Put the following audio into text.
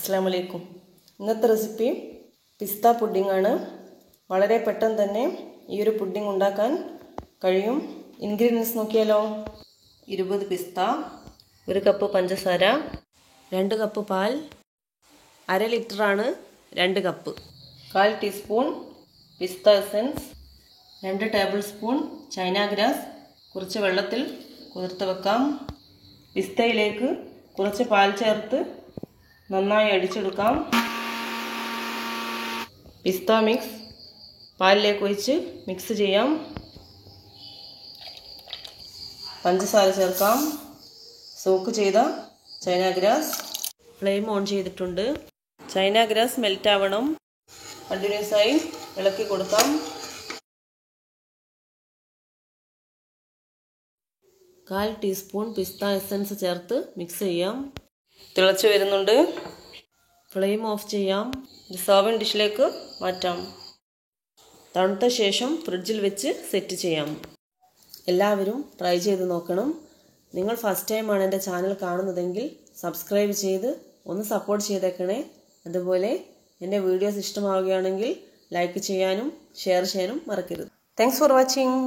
അസ്സലാമു അലൈക്കും. ഇന്നത്തെ റെസിപ്പി പിസ്ത പുഡിംഗ് ആണ്. വളരെ പെട്ടെന്ന് തന്നെ ഈ ഒരു പുഡിംഗ് ഉണ്ടാക്കാൻ കഴിയും. ഇൻഗ്രീഡിയൻസ് നോക്കിയാലോ. 20 പിസ്ത, 1 കപ്പ് പഞ്ചസാര, 2 കപ്പ് പാൽ, 1/2 ലിറ്ററാണ് 2 കപ്പ്, 1/4 ടീസ്പൂൺ പിസ്ത essence, 2 tablespoon China grass കുറച്ച് വെള്ളത്തിൽ കുതിർത്ത് വെക്കാം. പിസ്തയിലേക്ക് കുറച്ച് പാൽ ചേർത്ത് നന്നായി അടിച്ചെടുക്കാം. പിസ്ത മിക്സ് പാലിലേക്ക് ഒഴിച്ച് മിക്സ് ചെയ്യാം. പഞ്ചസാര ചേർക്കാം. സോക്ക് ചെയ്ത ചൈന ഗ്രാസ്. ഫ്ലെയിം ഓൺ ചെയ്തിട്ടുണ്ട്. ചൈന ഗ്രാസ് മെൽറ്റ് ആവണം. കണ്ടിന്യൂസ് ആയി ഇളക്കി കൊടുക്കാം. 1/4 ടീസ്പൂൺ പിസ്ത എസൻസ് ചേർത്ത് മിക്സ് ചെയ്യാം. തിളച്ച് വരുന്നുണ്ട്. ഫ്ലെയിം ഓഫ് ചെയ്യാം. ഒരു സർവിംഗ് ഡിഷിലേക്ക് മാറ്റാം. തണുത്ത ശേഷം ഫ്രിഡ്ജിൽ വെച്ച് സെറ്റ് ചെയ്യാം. എല്ലാവരും ട്രൈ ചെയ്ത് നോക്കണം. നിങ്ങൾ ഫസ്റ്റ് ടൈമാണ് എൻ്റെ ചാനൽ കാണുന്നതെങ്കിൽ സബ്സ്ക്രൈബ് ചെയ്ത് ഒന്ന് സപ്പോർട്ട് ചെയ്തേക്കണേ. അതുപോലെ എൻ്റെ വീഡിയോസ് ഇഷ്ടമാവുകയാണെങ്കിൽ ലൈക്ക് ചെയ്യാനും ഷെയർ ചെയ്യാനും മറക്കരുത്. Thanks for watching.